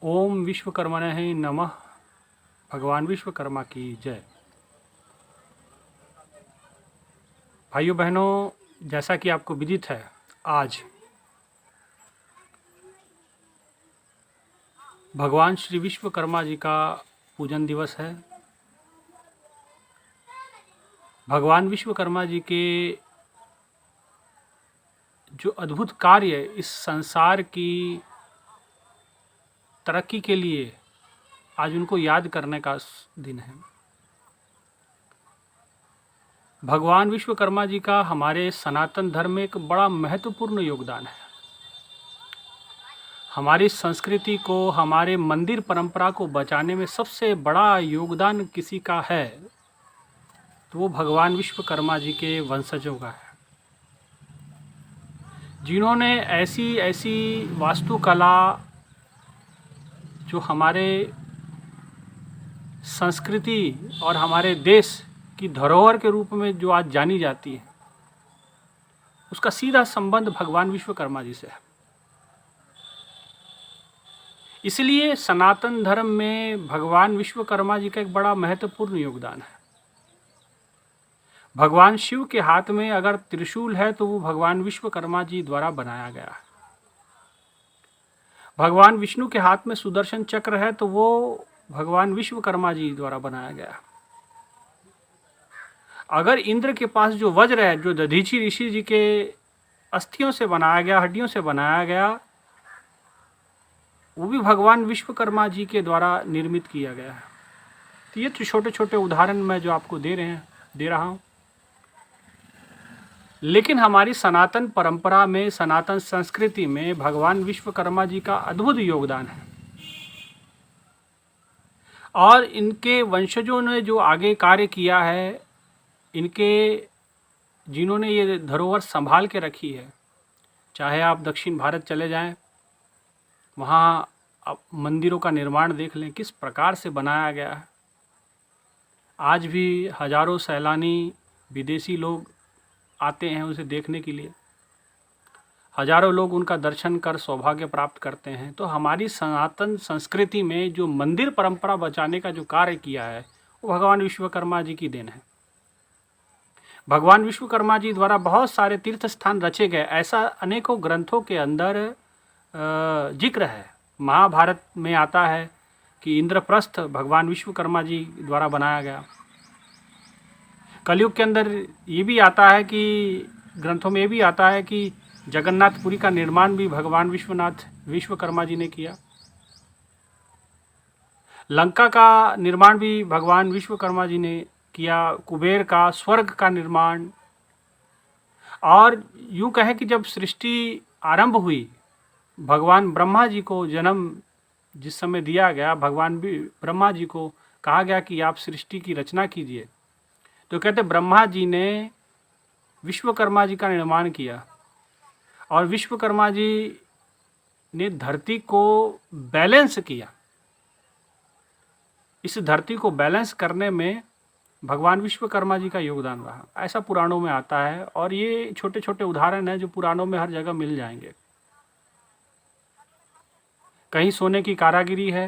ओम विश्वकर्मणे नमः। भगवान विश्वकर्मा की जय। भाइयों बहनों, जैसा कि आपको विदित है, आज भगवान श्री विश्वकर्मा जी का पूजन दिवस है। भगवान विश्वकर्मा जी के जो अद्भुत कार्य इस संसार की तरक्की के लिए आज उनको याद करने का दिन है। भगवान विश्वकर्मा जी का हमारे सनातन धर्म में एक बड़ा महत्वपूर्ण योगदान है। हमारी संस्कृति को, हमारे मंदिर परंपरा को बचाने में सबसे बड़ा योगदान किसी का है तो वो भगवान विश्वकर्मा जी के वंशजों का है, जिन्होंने ऐसी ऐसी वास्तुकला जो हमारे संस्कृति और हमारे देश की धरोहर के रूप में जो आज जानी जाती है, उसका सीधा संबंध भगवान विश्वकर्मा जी से है। इसलिए सनातन धर्म में भगवान विश्वकर्मा जी का एक बड़ा महत्वपूर्ण योगदान है। भगवान शिव के हाथ में अगर त्रिशूल है तो वो भगवान विश्वकर्मा जी द्वारा बनाया गया है। भगवान विष्णु के हाथ में सुदर्शन चक्र है तो वो भगवान विश्वकर्मा जी द्वारा बनाया गया है। अगर इंद्र के पास जो वज्र है, जो दधीचि ऋषि जी के अस्थियों से बनाया गया, हड्डियों से बनाया गया, वो भी भगवान विश्वकर्मा जी के द्वारा निर्मित किया गया है। तो ये छोटे छोटे उदाहरण मैं जो आपको दे रहा हूँ, लेकिन हमारी सनातन परंपरा में, सनातन संस्कृति में भगवान विश्वकर्मा जी का अद्भुत योगदान है। और इनके वंशजों ने जो आगे कार्य किया है, जिन्होंने ये धरोहर संभाल के रखी है, चाहे आप दक्षिण भारत चले जाएं, वहाँ आप मंदिरों का निर्माण देख लें, किस प्रकार से बनाया गया है। आज भी हजारों सैलानी विदेशी लोग आते हैं उसे देखने के लिए, हजारों लोग उनका दर्शन कर सौभाग्य प्राप्त करते हैं। तो हमारी सनातन संस्कृति में जो मंदिर परंपरा बचाने का जो कार्य किया है, वो भगवान विश्वकर्मा जी की देन है। भगवान विश्वकर्मा जी द्वारा बहुत सारे तीर्थ स्थान रचे गए, ऐसा अनेकों ग्रंथों के अंदर जिक्र है। महाभारत में आता है कि इंद्रप्रस्थ भगवान विश्वकर्मा जी द्वारा बनाया गया। कलयुग के अंदर ये भी आता है कि ग्रंथों में ये भी आता है कि जगन्नाथपुरी का निर्माण भी भगवान विश्वकर्मा जी ने किया। लंका का निर्माण भी भगवान विश्वकर्मा जी ने किया, कुबेर का, स्वर्ग का निर्माण। और यूँ कहें कि जब सृष्टि आरंभ हुई, भगवान ब्रह्मा जी को जन्म जिस समय दिया गया, भगवान ब्रह्मा जी को कहा गया कि आप सृष्टि की रचना कीजिए, तो कहते ब्रह्मा जी ने विश्वकर्मा जी का निर्माण किया। और विश्वकर्मा जी ने धरती को बैलेंस किया। इस धरती को बैलेंस करने में भगवान विश्वकर्मा जी का योगदान रहा, ऐसा पुराणों में आता है। और ये छोटे छोटे उदाहरण हैं जो पुराणों में हर जगह मिल जाएंगे। कहीं सोने की कारागिरी है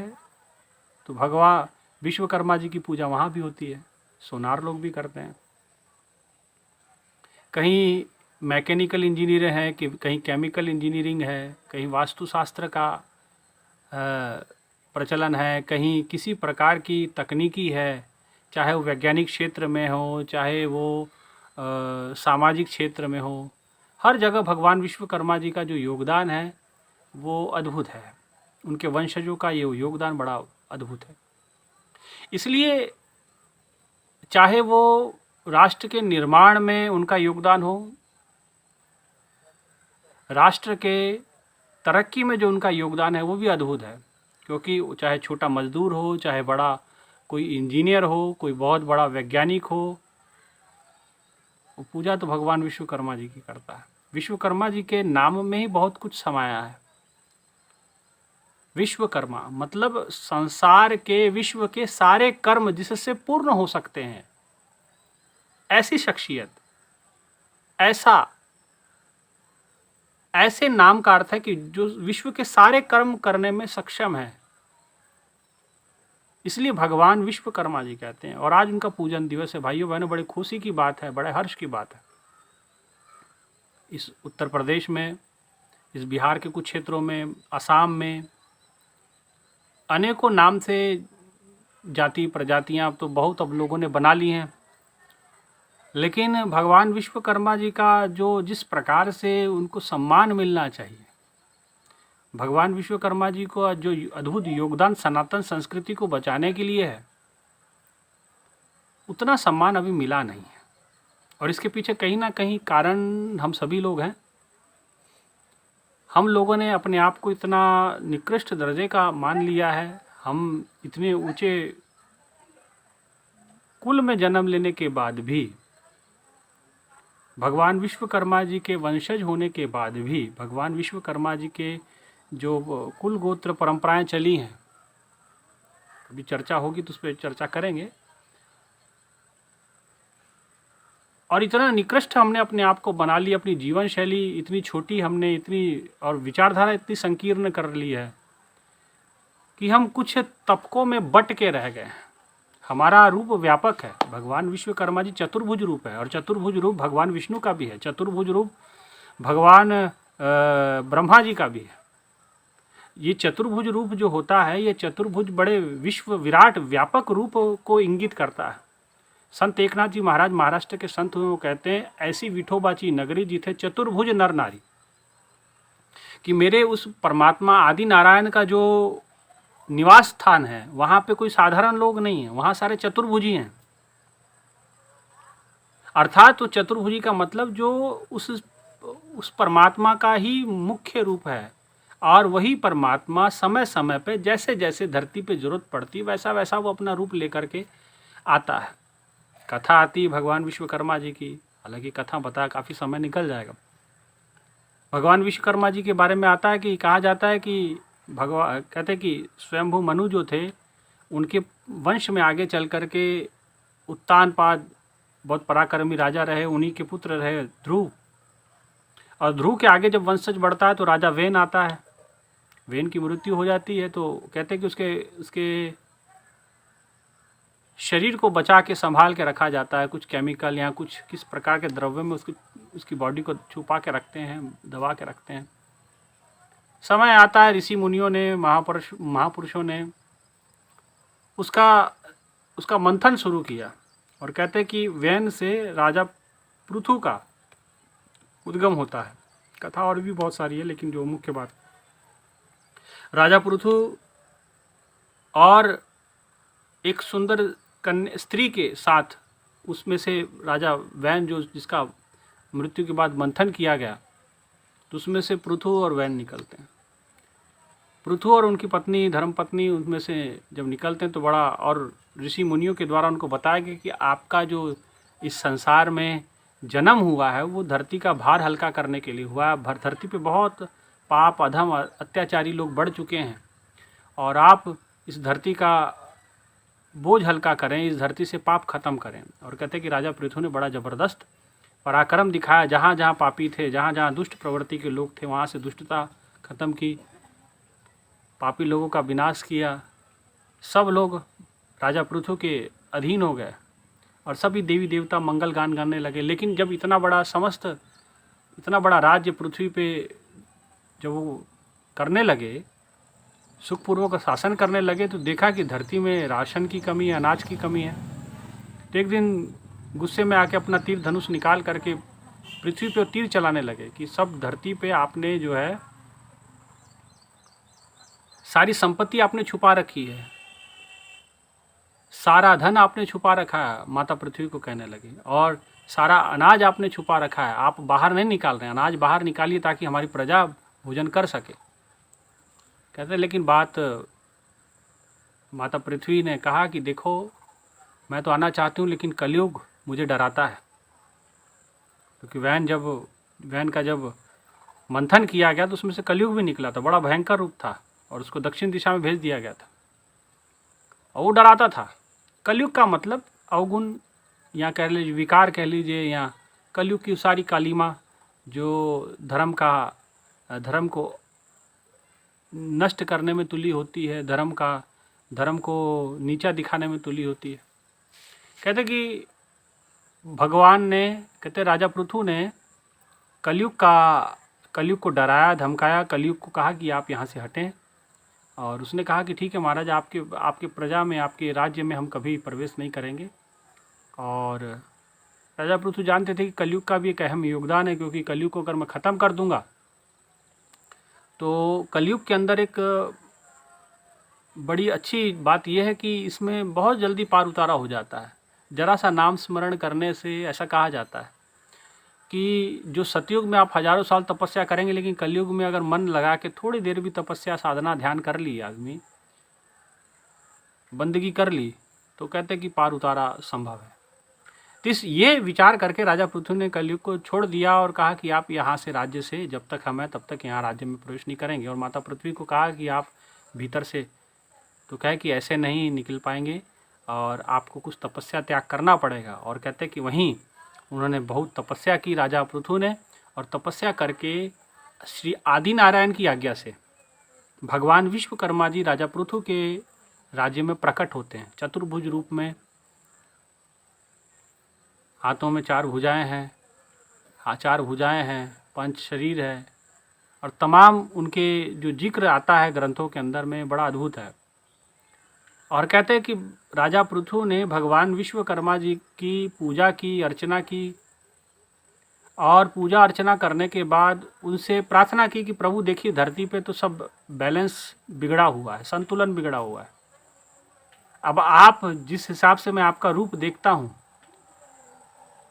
तो भगवान विश्वकर्मा जी की पूजा वहाँ भी होती है, सोनार लोग भी करते हैं। कहीं मैकेनिकल इंजीनियर है, कि कहीं केमिकल इंजीनियरिंग है, कहीं वास्तुशास्त्र का प्रचलन है, कहीं किसी प्रकार की तकनीकी है, चाहे वो वैज्ञानिक क्षेत्र में हो, चाहे वो सामाजिक क्षेत्र में हो। हर जगह भगवान विश्वकर्मा जी का जो योगदान है वो अद्भुत है। उनके वंशजों का ये योगदान बड़ा अद्भुत है। इसलिए चाहे वो राष्ट्र के निर्माण में उनका योगदान हो, राष्ट्र के तरक्की में जो उनका योगदान है वो भी अद्भुत है। क्योंकि चाहे छोटा मजदूर हो, चाहे बड़ा कोई इंजीनियर हो, कोई बहुत बड़ा वैज्ञानिक हो, वो पूजा तो भगवान विश्वकर्मा जी की करता है। विश्वकर्मा जी के नाम में ही बहुत कुछ समाया है। विश्वकर्मा मतलब संसार के, विश्व के सारे कर्म जिससे पूर्ण हो सकते हैं, ऐसी शख्सियत, ऐसे नाम का अर्थ है कि जो विश्व के सारे कर्म करने में सक्षम है, इसलिए भगवान विश्वकर्मा जी कहते हैं। और आज उनका पूजन दिवस है। भाइयों बहनों, बड़े खुशी की बात है, बड़े हर्ष की बात है। इस उत्तर प्रदेश में, इस बिहार के कुछ क्षेत्रों में, असम में अनेकों नाम से जाति प्रजातियां तो बहुत अब लोगों ने बना ली हैं, लेकिन भगवान विश्वकर्मा जी का जो जिस प्रकार से उनको सम्मान मिलना चाहिए, भगवान विश्वकर्मा जी को जो अद्भुत योगदान सनातन संस्कृति को बचाने के लिए है, उतना सम्मान अभी मिला नहीं है। और इसके पीछे कहीं ना कहीं कारण हम सभी लोग हैं। हम लोगों ने अपने आप को इतना निकृष्ट दर्जे का मान लिया है। हम इतने ऊंचे कुल में जन्म लेने के बाद भी, भगवान विश्वकर्मा जी के वंशज होने के बाद भी, भगवान विश्वकर्मा जी के जो कुल गोत्र परंपराएं चली हैं, अभी चर्चा होगी तो उस पर चर्चा करेंगे, और इतना निकृष्ट हमने अपने आप को बना लिया, अपनी जीवन शैली इतनी छोटी हमने, इतनी, और विचारधारा इतनी संकीर्ण कर ली है कि हम कुछ तबकों में बट के रह गए हैं। हमारा रूप व्यापक है। भगवान विश्वकर्मा जी चतुर्भुज रूप है, और चतुर्भुज रूप भगवान विष्णु का भी है, चतुर्भुज रूप भगवान ब्रह्मा जी का भी है। ये चतुर्भुज रूप जो होता है, ये चतुर्भुज बड़े विश्व विराट व्यापक रूप को इंगित करता है। संत एकनाथ जी महाराज महाराष्ट्र के संत हुए, वो कहते हैं, ऐसी विठोबाची नगरी जिथे चतुर्भुज नर नारी, कि मेरे उस परमात्मा आदि नारायण का जो निवास स्थान है, वहाँ पे कोई साधारण लोग नहीं है, वहाँ सारे चतुर्भुजी हैं। अर्थात तो चतुर्भुजी का मतलब जो उस परमात्मा का ही मुख्य रूप है, और वही परमात्मा समय समय पे जैसे जैसे धरती पे जरूरत पड़ती वैसा वैसा वो अपना रूप लेकर के आता है। कथा आती भगवान विश्वकर्मा जी की, हालांकि कथा बता काफ़ी समय निकल जाएगा। भगवान विश्वकर्मा जी के बारे में आता है कि कहा जाता है कि भगवान कहते हैं कि स्वयंभू मनु जो थे, उनके वंश में आगे चल कर के उत्तानपाद बहुत पराक्रमी राजा रहे, उन्हीं के पुत्र रहे ध्रुव। और ध्रुव के आगे जब वंशज बढ़ता है तो राजा वेन आता है। वेन की मृत्यु हो जाती है, तो कहते हैं कि उसके शरीर को बचा के संभाल के रखा जाता है, कुछ केमिकल या कुछ किस प्रकार के द्रव्य में उसकी बॉडी को छुपा के रखते हैं, दबा के रखते हैं। समय आता है, ऋषि मुनियों ने, महापुरुषों ने उसका मंथन शुरू किया, और कहते हैं कि वैन से राजा पृथु का उद्गम होता है। कथा और भी बहुत सारी है, लेकिन जो मुख्य बात, राजा पृथु और एक सुंदर स्त्री के साथ, उसमें से राजा वैन जो जिसका मृत्यु के बाद मंथन किया गया, तो उसमें से पृथु और वैन निकलते हैं। पृथु और उनकी पत्नी धर्मपत्नी उनमें से जब निकलते हैं तो बड़ा, और ऋषि मुनियों के द्वारा उनको बताया गया कि आपका जो इस संसार में जन्म हुआ है वो धरती का भार हल्का करने के लिए हुआ है। धरती पे बहुत पाप अधम अत्याचारी लोग बढ़ चुके हैं, और आप इस धरती का बोझ हल्का करें, इस धरती से पाप खत्म करें। और कहते हैं कि राजा पृथु ने बड़ा ज़बरदस्त पराक्रम दिखाया, जहाँ जहाँ पापी थे, जहाँ जहाँ दुष्ट प्रवृत्ति के लोग थे, वहाँ से दुष्टता खत्म की, पापी लोगों का विनाश किया। सब लोग राजा पृथु के अधीन हो गए, और सभी देवी देवता मंगल गान गाने लगे। लेकिन जब इतना बड़ा राज्य पृथ्वी पे जब वो करने लगे, सुखपूर्वक शासन करने लगे, तो देखा कि धरती में राशन की कमी है, अनाज की कमी है। तो एक दिन गुस्से में आके अपना तीर धनुष निकाल करके पृथ्वी पे तीर चलाने लगे कि सब धरती पे आपने जो है सारी संपत्ति आपने छुपा रखी है, सारा धन आपने छुपा रखा है, माता पृथ्वी को कहने लगे, और सारा अनाज आपने छुपा रखा है, आप बाहर नहीं निकाल रहे हैं, अनाज बाहर निकालिए ताकि हमारी प्रजा भोजन कर सके। कहते हैं, लेकिन बात माता पृथ्वी ने कहा कि देखो, मैं तो आना चाहती हूँ, लेकिन कलयुग मुझे डराता है। क्योंकि वैन का जब मंथन किया गया तो उसमें से कलयुग भी निकला था, बड़ा भयंकर रूप था, और उसको दक्षिण दिशा में भेज दिया गया था, और वो डराता था। कलयुग का मतलब अवगुण या कह लीजिए विकार कह लीजिए, या कलयुग की सारी कालीमा जो धर्म को नष्ट करने में तुली होती है, धर्म का धर्म को नीचा दिखाने में तुली होती है। कहते कि भगवान ने, कहते राजा पृथु ने कलयुग को डराया, धमकाया, कलयुग को कहा कि आप यहाँ से हटें। और उसने कहा कि ठीक है महाराज, आपके प्रजा में, आपके राज्य में हम कभी प्रवेश नहीं करेंगे। और राजा पृथु जानते थे कि कलयुग का भी एक अहम योगदान है, क्योंकि कलयुग को अगर मैं ख़त्म कर दूंगा तो कलयुग के अंदर एक बड़ी अच्छी बात यह है कि इसमें बहुत जल्दी पार उतारा हो जाता है। जरा सा नाम स्मरण करने से, ऐसा कहा जाता है कि जो सतयुग में आप हजारों साल तपस्या करेंगे, लेकिन कलयुग में अगर मन लगा के थोड़ी देर भी तपस्या, साधना, ध्यान कर ली, आदमी बंदगी कर ली, तो कहते कि पार उतारा संभव है। तो ये विचार करके राजा पृथु ने कलयुग को छोड़ दिया और कहा कि आप यहाँ से राज्य से, जब तक हम हैं तब तक यहाँ राज्य में प्रवेश नहीं करेंगे। और माता पृथ्वी को कहा कि आप भीतर से, तो कहे कि ऐसे नहीं निकल पाएंगे और आपको कुछ तपस्या त्याग करना पड़ेगा। और कहते कि वहीं उन्होंने बहुत तपस्या की राजा पृथु ने, और तपस्या करके श्री आदिनारायण की आज्ञा से भगवान विश्वकर्मा जी राजा पृथु के राज्य में प्रकट होते हैं। चतुर्भुज रूप में, हाथों में 4 भुजाएं हैं, 4 भुजाएं हैं, 5 शरीर है, और तमाम उनके जो जिक्र आता है ग्रंथों के अंदर में, बड़ा अद्भुत है। और कहते हैं कि राजा पृथु ने भगवान विश्वकर्मा जी की पूजा की, अर्चना की, और पूजा अर्चना करने के बाद उनसे प्रार्थना की कि प्रभु देखिए धरती पे तो सब बैलेंस बिगड़ा हुआ है, संतुलन बिगड़ा हुआ है। अब आप जिस हिसाब से मैं आपका रूप देखता हूँ,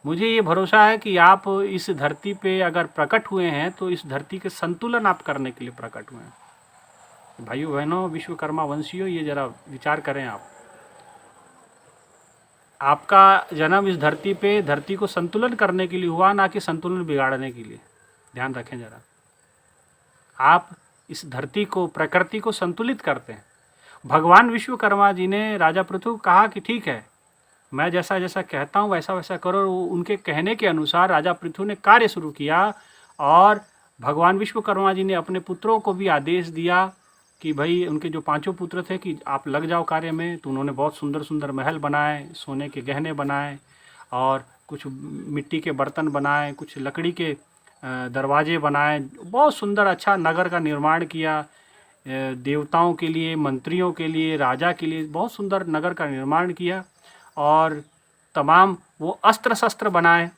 मुझे ये भरोसा है कि आप इस धरती पे अगर प्रकट हुए हैं तो इस धरती के संतुलन आप करने के लिए प्रकट हुए हैं। भाइयों बहनों, विश्वकर्मा वंशियों, ये जरा विचार करें आप। आपका जन्म इस धरती पे, धरती को संतुलन करने के लिए हुआ, ना कि संतुलन बिगाड़ने के लिए। ध्यान रखें जरा, आप इस धरती को, प्रकृति को संतुलित करते हैं। भगवान विश्वकर्मा जी ने राजा पृथु को कहा कि ठीक है, मैं जैसा जैसा कहता हूँ वैसा वैसा करो। उनके कहने के अनुसार राजा पृथु ने कार्य शुरू किया, और भगवान विश्वकर्मा जी ने अपने पुत्रों को भी आदेश दिया कि भाई, उनके जो 5 पुत्र थे कि आप लग जाओ कार्य में। तो उन्होंने बहुत सुंदर सुंदर महल बनाए, सोने के गहने बनाए, और कुछ मिट्टी के बर्तन बनाए, कुछ लकड़ी के दरवाजे बनाए, बहुत सुंदर अच्छा नगर का निर्माण किया। देवताओं के लिए, मंत्रियों के लिए, राजा के लिए बहुत सुंदर नगर का निर्माण किया। और तमाम वो अस्त्र शस्त्र बनाए,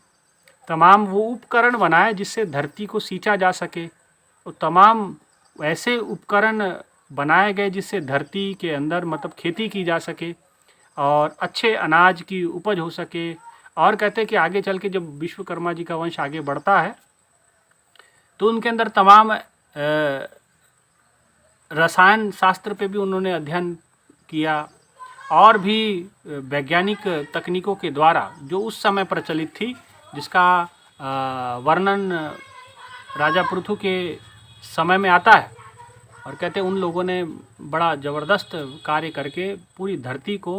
तमाम वो उपकरण बनाए जिससे धरती को सींचा जा सके। और तमाम ऐसे उपकरण बनाए गए जिससे धरती के अंदर मतलब खेती की जा सके और अच्छे अनाज की उपज हो सके। और कहते हैं कि आगे चल के जब विश्वकर्मा जी का वंश आगे बढ़ता है तो उनके अंदर तमाम रसायन शास्त्र पे भी उन्होंने अध्ययन किया, और भी वैज्ञानिक तकनीकों के द्वारा जो उस समय प्रचलित थी, जिसका वर्णन राजा पृथु के समय में आता है। और कहते हैं उन लोगों ने बड़ा ज़बरदस्त कार्य करके पूरी धरती को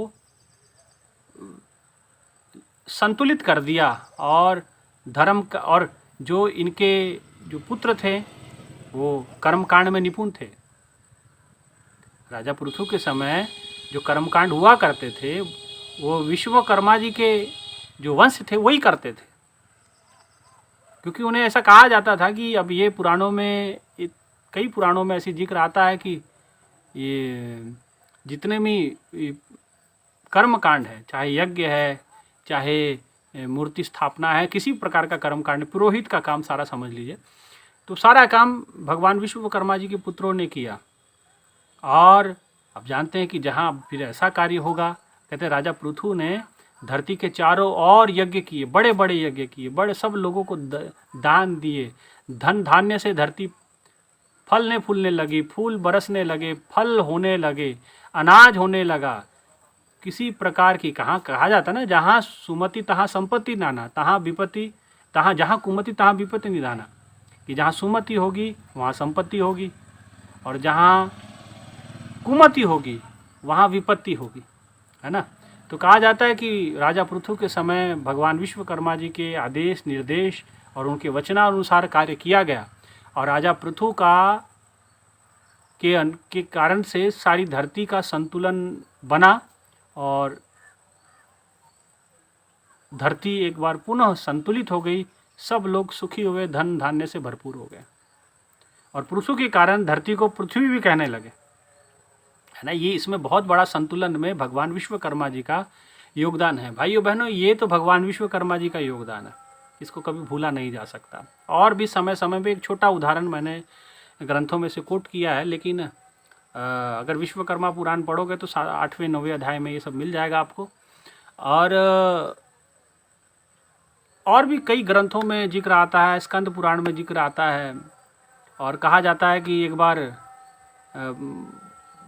संतुलित कर दिया। और धर्म का, और जो इनके जो पुत्र थे वो कर्मकांड में निपुण थे। राजा पृथु के समय जो कर्मकांड हुआ करते थे वो विश्वकर्मा जी के जो वंश थे वही करते थे, क्योंकि उन्हें ऐसा कहा जाता था कि अब ये पुराणों में, कई पुराणों में ऐसी जिक्र आता है कि ये जितने भी कर्मकांड है, चाहे यज्ञ है, चाहे मूर्ति स्थापना है, किसी प्रकार का कर्मकांड, पुरोहित का काम सारा समझ लीजिए, तो सारा काम भगवान विश्वकर्मा जी के पुत्रों ने किया। और अब जानते हैं कि जहाँ फिर ऐसा कार्य होगा, कहते हैं राजा पृथु ने धरती के चारों ओर यज्ञ किए, बड़े बड़े यज्ञ किए, बड़े सब लोगों को दान दिए। धन धान्य से धरती फलने फूलने लगी, फूल बरसने लगे, फल होने लगे, अनाज होने लगा। किसी प्रकार की, कहाँ कहा जाता ना, जहाँ सुमति तहाँ संपत्ति नाना, तहाँ विपत्ति, तहाँ जहाँ कुमति तहाँ विपत्ति निधाना, कि जहाँ सुमति होगी वहाँ संपत्ति होगी, और जहाँ कुमति होगी वहाँ विपत्ति होगी, है ना। तो कहा जाता है कि राजा पृथु के समय भगवान विश्वकर्मा जी के आदेश निर्देश और उनके वचनानुसार कार्य किया गया, और राजा पृथु का के कारण से सारी धरती का संतुलन बना और धरती एक बार पुनः संतुलित हो गई। सब लोग सुखी हुए, धन धान्य से भरपूर हो गए और पुरुषों के कारण धरती को पृथ्वी भी कहने लगे, है ना। ये इसमें बहुत बड़ा संतुलन में भगवान विश्वकर्मा जी का योगदान है। भाइयों बहनों, ये तो भगवान विश्वकर्मा जी का योगदान है, इसको कभी भूला नहीं जा सकता। और भी समय समय पे एक छोटा उदाहरण मैंने ग्रंथों में से कोट किया है, लेकिन अगर विश्वकर्मा पुराण पढ़ोगे तो 8वें 9वें अध्याय में ये सब मिल जाएगा आपको। और भी कई ग्रंथों में जिक्र आता है, स्कंद पुराण में जिक्र आता है और कहा जाता है कि एक बार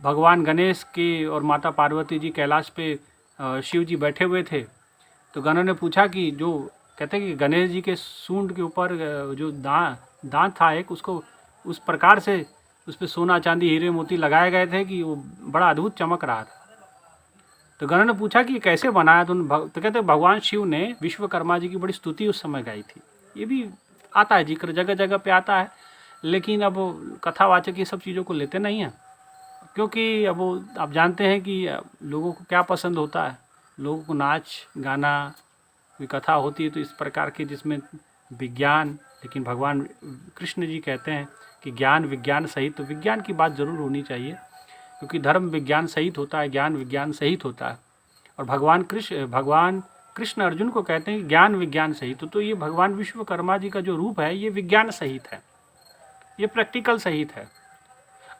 भगवान गणेश के और माता पार्वती जी कैलाश पे शिव जी बैठे हुए थे, तो गणों ने पूछा कि जो कहते हैं कि गणेश जी के सूंड के ऊपर जो दांत था एक, उसको उस प्रकार से उस पर सोना चांदी हीरे मोती लगाए गए थे कि वो बड़ा अद्भुत चमक रहा था। तो गणों ने पूछा कि कैसे बनाया, तो कहते भगवान शिव ने विश्वकर्मा जी की बड़ी स्तुति उस समय गाई थी। ये भी आता है जिक्र, जगह जगह पे आता है, लेकिन अब कथावाचक ये सब चीज़ों को लेते नहीं हैं, क्योंकि अब वो आप जानते हैं कि लोगों को क्या पसंद होता है। लोगों को नाच गाना, कोई कथा होती है तो इस प्रकार की जिसमें विज्ञान, लेकिन भगवान कृष्ण जी कहते हैं कि ज्ञान विज्ञान सहित, तो विज्ञान की बात ज़रूर होनी चाहिए, क्योंकि धर्म विज्ञान सहित होता है, ज्ञान विज्ञान सहित होता है। और भगवान कृष्ण अर्जुन को कहते हैं ज्ञान विज्ञान सहित। तो ये भगवान विश्वकर्मा जी का जो रूप है ये विज्ञान सहित है, ये प्रैक्टिकल सहित है।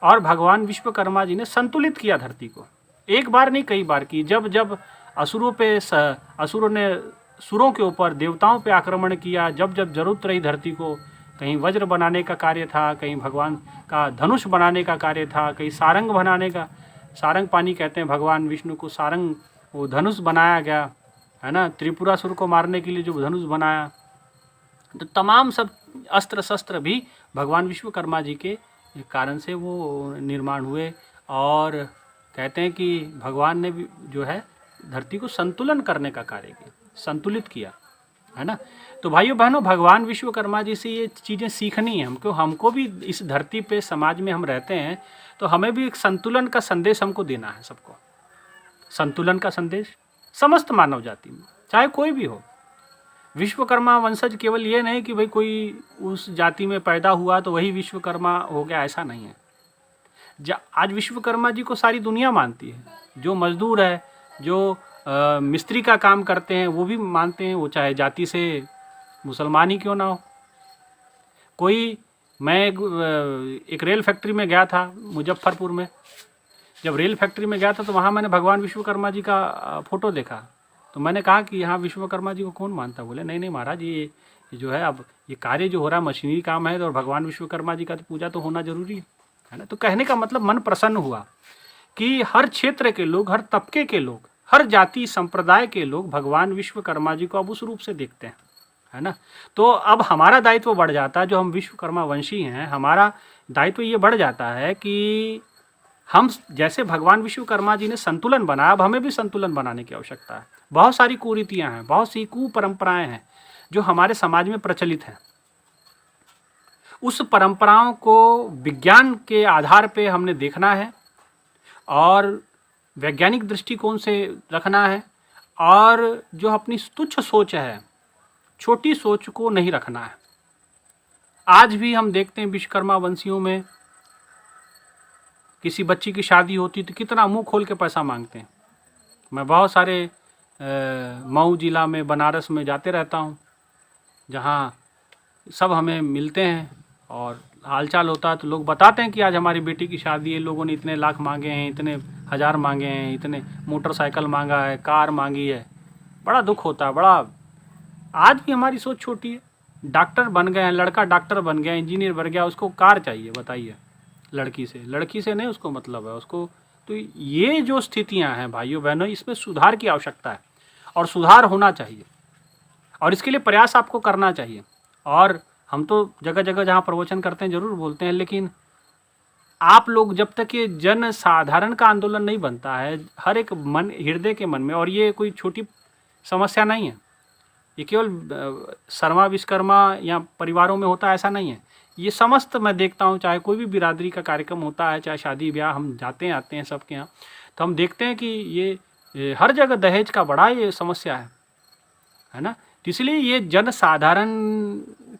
और भगवान विश्वकर्मा जी ने संतुलित किया धरती को, एक बार नहीं कई बार की। जब जब असुरों ने सुरों के ऊपर, देवताओं पे आक्रमण किया, जब जब जरूरत रही धरती को, कहीं वज्र बनाने का कार्य था, कहीं भगवान का धनुष बनाने का कार्य था, कहीं सारंग बनाने का, सारंग पानी कहते हैं भगवान विष्णु को, सारंग वो धनुष बनाया गया, है ना। त्रिपुरासुर को मारने के लिए जो धनुष बनाया, तो तमाम सब अस्त्र शस्त्र भी भगवान विश्वकर्मा जी के कारण से वो निर्माण हुए। और कहते हैं कि भगवान ने भी जो है धरती को संतुलन करने का कार्य किया, संतुलित किया, है ना। तो भाइयों बहनों, भगवान विश्वकर्मा जी से ये चीज़ें सीखनी है हमको भी। इस धरती पे समाज में हम रहते हैं तो हमें भी एक संतुलन का संदेश हमको देना है सबको। संतुलन का संदेश समस्त मानव जाति में, चाहे कोई भी हो। विश्वकर्मा वंशज केवल ये नहीं कि भाई कोई उस जाति में पैदा हुआ तो वही विश्वकर्मा हो गया, ऐसा नहीं है। आज विश्वकर्मा जी को सारी दुनिया मानती है। जो मजदूर है, जो मिस्त्री का काम करते हैं, वो भी मानते हैं, वो चाहे जाति से मुसलमान ही क्यों ना हो। मैं एक रेल फैक्ट्री में गया था मुजफ्फरपुर में। जब रेल फैक्ट्री में गया था तो वहाँ मैंने भगवान विश्वकर्मा जी का फ़ोटो देखा। तो मैंने कहा कि यहाँ विश्वकर्मा जी को कौन मानता? बोले नहीं नहीं महाराज, ये जो है अब ये कार्य जो हो रहा है मशीनरी काम है, और भगवान विश्वकर्मा जी का तो पूजा तो होना जरूरी है ना। तो कहने का मतलब मन प्रसन्न हुआ कि हर क्षेत्र के लोग, हर तबके के लोग, हर जाति संप्रदाय के लोग भगवान विश्वकर्मा जी को अब उस रूप से देखते हैं, है ना। तो अब हमारा दायित्व बढ़ जाता है, जो हम विश्वकर्मा वंशी हैं, हमारा दायित्व ये बढ़ जाता है कि हम जैसे भगवान विश्वकर्मा जी ने संतुलन बनाया, अब हमें भी संतुलन बनाने की आवश्यकता है। बहुत सारी कुरीतियाँ हैं, बहुत सी कुपरंपराएं हैं जो हमारे समाज में प्रचलित हैं। उस परंपराओं को विज्ञान के आधार पे हमने देखना है और वैज्ञानिक दृष्टिकोण से रखना है, और जो अपनी तुच्छ सोच है, छोटी सोच को नहीं रखना है। आज भी हम देखते हैं विश्वकर्मा वंशियों में किसी बच्ची की शादी होती तो कितना मुंह खोल के पैसा मांगते हैं। मैं बहुत सारे मऊ जिला में, बनारस में जाते रहता हूँ, जहाँ सब हमें मिलते हैं और हालचाल होता है तो लोग बताते हैं कि आज हमारी बेटी की शादी है, लोगों ने इतने लाख मांगे हैं, इतने हज़ार मांगे हैं, इतने मोटरसाइकिल मांगा है, कार मांगी है। बड़ा दुख होता है, बड़ा। आज भी हमारी सोच छोटी है। डॉक्टर बन गए हैं, लड़का डॉक्टर बन गया, इंजीनियर बन गया, उसको कार चाहिए, बताइए। लड़की से नहीं उसको मतलब है उसको। तो ये जो स्थितियां हैं भाइयों बहनों, इसमें सुधार की आवश्यकता है और सुधार होना चाहिए, और इसके लिए प्रयास आपको करना चाहिए। और हम तो जगह जगह जहाँ प्रवचन करते हैं ज़रूर बोलते हैं, लेकिन आप लोग जब तक ये जन साधारण का आंदोलन नहीं बनता है हर एक मन, हृदय के मन में, और ये कोई छोटी समस्या नहीं है, ये केवल शर्मा विश्वकर्मा या परिवारों में होता है ऐसा नहीं है, ये समस्त मैं देखता हूँ, चाहे कोई भी बिरादरी का कार्यक्रम होता है, चाहे शादी ब्याह हम जाते हैं आते हैं सबके यहाँ, तो हम देखते हैं कि ये हर जगह दहेज का बड़ा ये समस्या है ना। तो इसलिए ये जन साधारण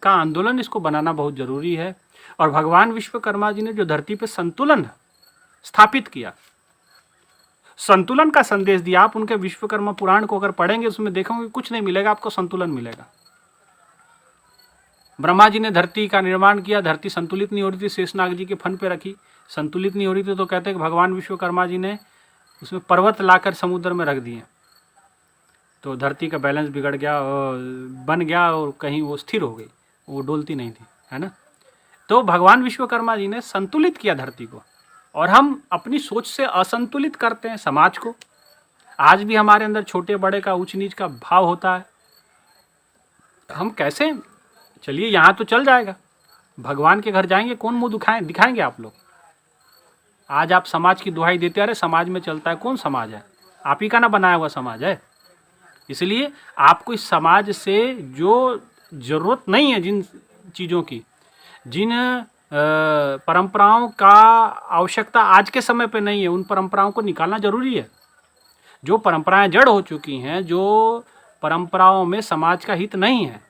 का आंदोलन, इसको बनाना बहुत ज़रूरी है। और भगवान विश्वकर्मा जी ने जो धरती पे संतुलन स्थापित किया, संतुलन का संदेश दिया, आप उनके विश्वकर्मा पुराण को अगर पढ़ेंगे उसमें देखोगे कुछ नहीं मिलेगा, आपको संतुलन मिलेगा। ब्रह्मा जी ने धरती का निर्माण किया, धरती संतुलित नहीं हो रही थी, शेषनाग जी के फन पे रखी, संतुलित नहीं हो रही थी, तो कहते हैं कि भगवान विश्वकर्मा जी ने उसमें पर्वत लाकर समुद्र में रख दिए, तो धरती का बैलेंस बिगड़ गया, बन गया और कहीं वो स्थिर हो गई, वो डोलती नहीं थी, है ना। तो भगवान विश्वकर्मा जी ने संतुलित किया धरती को, और हम अपनी सोच से असंतुलित करते हैं समाज को। आज भी हमारे अंदर छोटे बड़े का, ऊंच नीच का भाव होता है। हम कैसे, चलिए यहाँ तो चल जाएगा, भगवान के घर जाएंगे, कौन मुंह दिखाएंगे आप लोग। आज आप समाज की दुहाई देते, अरे समाज में चलता है, कौन समाज है, आप ही का ना बनाया हुआ समाज है। इसलिए आपको इस समाज से जो ज़रूरत नहीं है, जिन चीज़ों की, जिन परंपराओं का आवश्यकता आज के समय पे नहीं है, उन परंपराओं को निकालना जरूरी है। जो परंपराएं जड़ हो चुकी हैं, जो परंपराओं में समाज का हित नहीं है,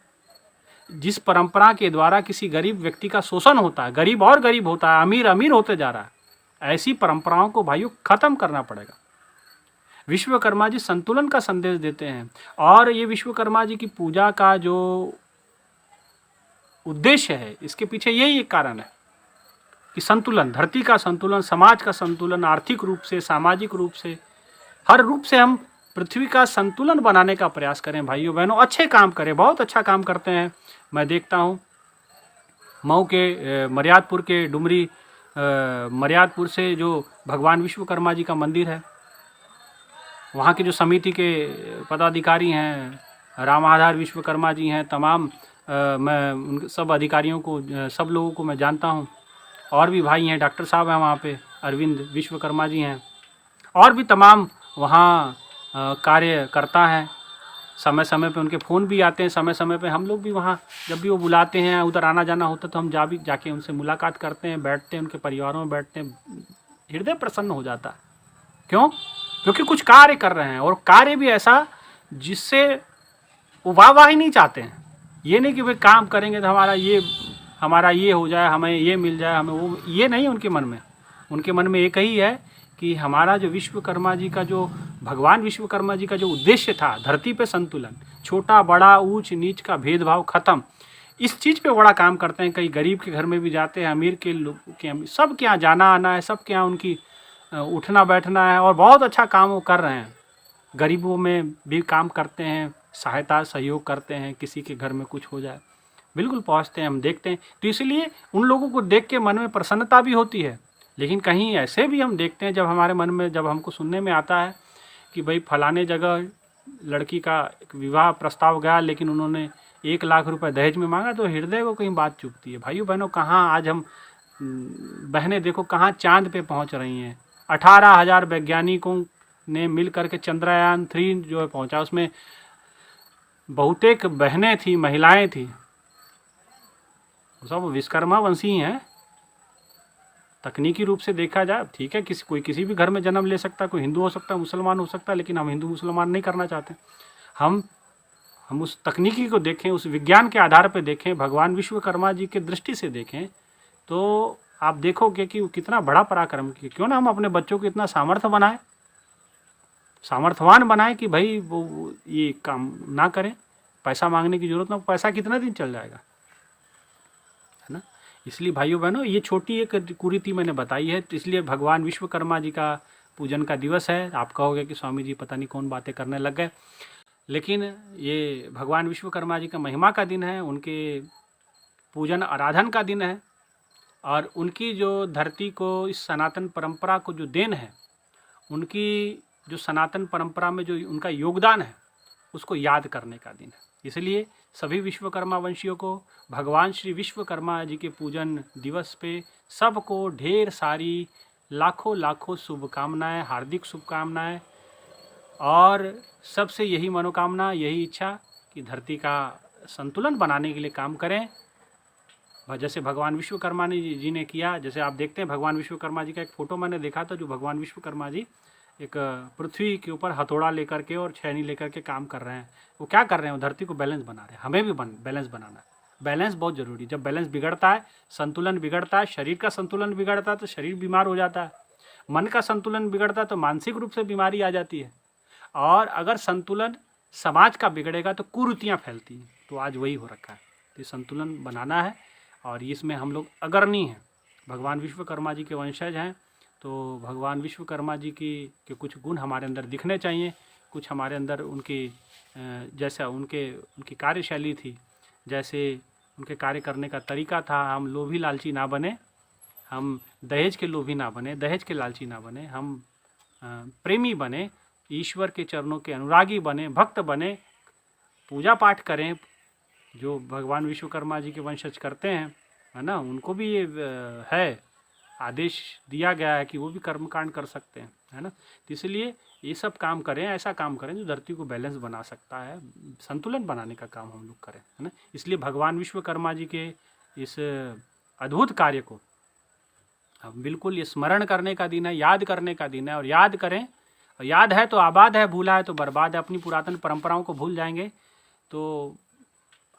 जिस परंपरा के द्वारा किसी गरीब व्यक्ति का शोषण होता है, गरीब और गरीब होता है, अमीर अमीर होते जा रहा है, ऐसी परंपराओं को भाइयों खत्म करना पड़ेगा। विश्वकर्मा जी संतुलन का संदेश देते हैं, और ये विश्वकर्मा जी की पूजा का जो उद्देश्य है, इसके पीछे यही एक कारण है कि संतुलन, धरती का संतुलन, समाज का संतुलन, आर्थिक रूप से, सामाजिक रूप से, हर रूप से हम पृथ्वी का संतुलन बनाने का प्रयास करें। भाइयों बहनों, अच्छे काम करें, बहुत अच्छा काम करते हैं। मैं देखता हूँ मऊ के मर्यादपुर के डुमरी मर्यादपुर से जो भगवान विश्वकर्मा जी का मंदिर है, वहाँ के जो समिति के पदाधिकारी हैं, राम आधार विश्वकर्मा जी हैं, तमाम मैं उन सब अधिकारियों को, सब लोगों को मैं जानता हूँ। और भी भाई हैं, डॉक्टर साहब हैं वहाँ पे, अरविंद विश्वकर्मा जी हैं, और भी तमाम वहाँ कार्य करता है। समय समय पे उनके फ़ोन भी आते हैं, समय समय पे हम लोग भी वहाँ, जब भी वो बुलाते हैं, उधर आना जाना होता है, तो हम जाके उनसे मुलाकात करते हैं, बैठते हैं, उनके परिवारों में बैठते हैं, हृदय प्रसन्न हो जाता है। क्यों? क्योंकि कुछ कार्य कर रहे हैं, और कार्य भी ऐसा जिससे वो वाहवाही नहीं चाहते हैं। ये नहीं कि भाई काम करेंगे तो हमारा ये हो जाए, हमें ये मिल जाए, हमें वो, ये नहीं उनके मन में। उनके मन में एक ही है कि हमारा जो विश्वकर्मा जी का, जो भगवान विश्वकर्मा जी का जो उद्देश्य था, धरती पे संतुलन, छोटा बड़ा ऊंच नीच का भेदभाव खत्म, इस चीज़ पे बड़ा काम करते हैं। कई गरीब के घर में भी जाते हैं, अमीर के लोग के, सब के यहाँ जाना आना है, सब के यहाँ उनकी उठना बैठना है, और बहुत अच्छा काम वो कर रहे हैं। गरीबों में भी काम करते हैं, सहायता सहयोग करते हैं, किसी के घर में कुछ हो जाए बिल्कुल पहुंचते हैं, हम देखते हैं। तो इसलिए उन लोगों को देख के मन में प्रसन्नता भी होती है। लेकिन कहीं ऐसे भी हम देखते हैं, जब हमारे मन में, जब हमको सुनने में आता है कि भाई फलाने जगह लड़की का एक विवाह प्रस्ताव गया, लेकिन उन्होंने 1 लाख रुपए दहेज में मांगा, तो हृदय को कहीं बात चुभती है। भाइयों बहनों, कहाँ आज हम बहनें देखो कहाँ चांद पे पहुँच रही हैं। 18,000 वैज्ञानिकों ने मिल करके चंद्रयान 3 जो है पहुँचा, उसमें बहुतेक बहनें थी, महिलाएं थी, सब विश्वकर्मा वंशी हैं। तकनीकी रूप से देखा जाए, ठीक है, कोई किसी भी घर में जन्म ले सकता है, कोई हिंदू हो सकता है, मुसलमान हो सकता है, लेकिन हम हिंदू मुसलमान नहीं करना चाहते। हम उस तकनीकी को देखें, उस विज्ञान के आधार पर देखें, भगवान विश्वकर्मा जी के दृष्टि से देखें, तो आप देखोगे कि वो कितना बड़ा पराक्रम किया। क्यों ना हम अपने बच्चों को इतना सामर्थ्यवान बनाएं कि भाई वो ये काम ना करें, पैसा मांगने की जरूरत ना, पैसा कितना दिन चल जाएगा, है ना। इसलिए भाइयों बहनों, ये छोटी एक कुरीति मैंने बताई है, तो इसलिए भगवान विश्वकर्मा जी का पूजन का दिवस है। आप कहोगे कि स्वामी जी पता नहीं कौन बातें करने लग गए, लेकिन ये भगवान विश्वकर्मा जी का महिमा का दिन है, उनके पूजन आराधन का दिन है, और उनकी जो धरती को, इस सनातन परंपरा को जो देन है, उनकी जो सनातन परंपरा में जो उनका योगदान है, उसको याद करने का दिन है। इसलिए सभी विश्वकर्मा वंशियों को भगवान श्री विश्वकर्मा जी के पूजन दिवस पे सबको ढेर सारी लाखों लाखों शुभकामनाएं, हार्दिक शुभकामनाएं, और सबसे यही मनोकामना, यही इच्छा कि धरती का संतुलन बनाने के लिए काम करें। जैसे भगवान विश्वकर्मा जी ने किया, जैसे आप देखते हैं भगवान विश्वकर्मा जी का एक फ़ोटो मैंने देखा था, जो भगवान विश्वकर्मा जी एक पृथ्वी के ऊपर हथौड़ा लेकर के और छेनी लेकर के काम कर रहे हैं। वो क्या कर रहे हैं? वो धरती को बैलेंस बना रहे हैं। हमें भी बैलेंस बनाना है। बैलेंस बहुत ज़रूरी। जब बैलेंस बिगड़ता है, संतुलन बिगड़ता है, शरीर का संतुलन बिगड़ता है तो शरीर बीमार हो जाता है, मन का संतुलन बिगड़ता है तो मानसिक रूप से बीमारी आ जाती है, और अगर संतुलन समाज का बिगड़ेगा तो कुरीतियाँ फैलती हैं। तो आज वही हो रखा है। तो संतुलन बनाना है, और इसमें हम लोग अग्रणी हैं। भगवान विश्वकर्मा जी के वंशज हैं, तो भगवान विश्वकर्मा जी के कुछ गुण हमारे अंदर दिखने चाहिए। कुछ हमारे अंदर उनकी जैसा उनकी कार्यशैली थी, जैसे उनके कार्य करने का तरीका था। हम लोभी लालची ना बने, हम दहेज के लोभी ना बने, दहेज के लालची ना बने, हम प्रेमी बने, ईश्वर के चरणों के अनुरागी बने, भक्त बने, पूजा पाठ करें। जो भगवान विश्वकर्मा जी के वंशज करते हैं, है ना, उनको भी ये है, आदेश दिया गया है कि वो भी कर्मकांड कर सकते हैं, है ना। तो इसलिए ये सब काम करें, ऐसा काम करें जो धरती को बैलेंस बना सकता है, संतुलन बनाने का काम हम लोग करें, है ना। इसलिए भगवान विश्वकर्मा जी के इस अद्भुत कार्य को हम बिल्कुल ये स्मरण करने का दिन है, याद करने का दिन है, और याद करें। और याद है तो आबाद है, भूला है तो बर्बाद है। अपनी पुरातन परंपराओं को भूल जाएंगे तो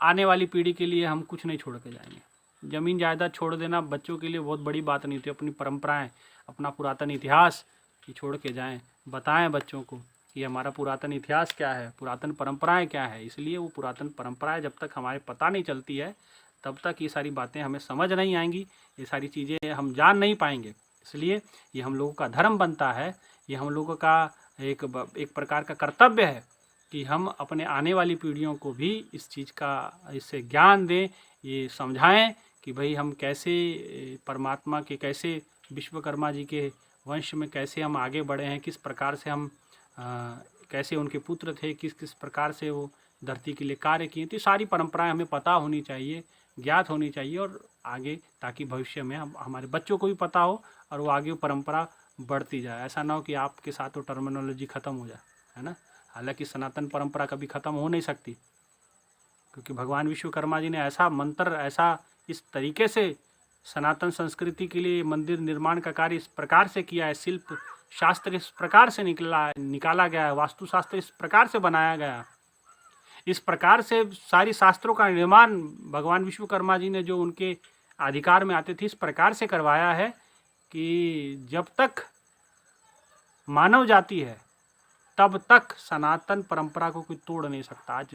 आने वाली पीढ़ी के लिए हम कुछ नहीं छोड़ के जाएंगे। ज़मीन जायदाद छोड़ देना बच्चों के लिए बहुत बड़ी बात नहीं होती। अपनी परंपराएं, अपना पुरातन इतिहास ये छोड़ के जाएं, बताएं बच्चों को कि हमारा पुरातन इतिहास क्या है, पुरातन परंपराएं क्या है। इसलिए वो पुरातन परंपराएं जब तक हमारे पता नहीं चलती है, तब तक ये सारी बातें हमें समझ नहीं आएंगी, ये सारी चीज़ें हम जान नहीं पाएंगे। इसलिए ये हम लोगों का धर्म बनता है, ये हम लोगों का एक प्रकार का कर्तव्य है कि हम अपने आने वाली पीढ़ियों को भी इस चीज़ का, इससे ज्ञान दें, ये समझाएं कि भाई हम कैसे परमात्मा के, कैसे विश्वकर्मा जी के वंश में कैसे हम आगे बढ़े हैं, किस प्रकार से हम कैसे उनके पुत्र थे, किस किस प्रकार से वो धरती के लिए कार्य किए। तो सारी परंपराएं हमें पता होनी चाहिए, ज्ञात होनी चाहिए, और आगे, ताकि भविष्य में हमारे बच्चों को भी पता हो और वो आगे परंपरा बढ़ती जाए। ऐसा ना हो कि आपके साथ वो टर्मिनोलॉजी ख़त्म हो जाए, है ना। हालांकि सनातन परंपरा कभी ख़त्म हो नहीं सकती, क्योंकि भगवान विश्वकर्मा जी ने ऐसा मंत्र, ऐसा इस तरीके से सनातन संस्कृति के लिए मंदिर निर्माण का कार्य इस प्रकार से किया है, शिल्प शास्त्र इस प्रकार से निकाला गया है, वास्तुशास्त्र इस प्रकार से बनाया गया, इस प्रकार से सारी शास्त्रों का निर्माण भगवान विश्वकर्मा जी ने जो उनके अधिकार में आते थे इस प्रकार से करवाया है कि जब तक मानव जाति है तब तक सनातन परंपरा को कोई तोड़ नहीं सकता। आज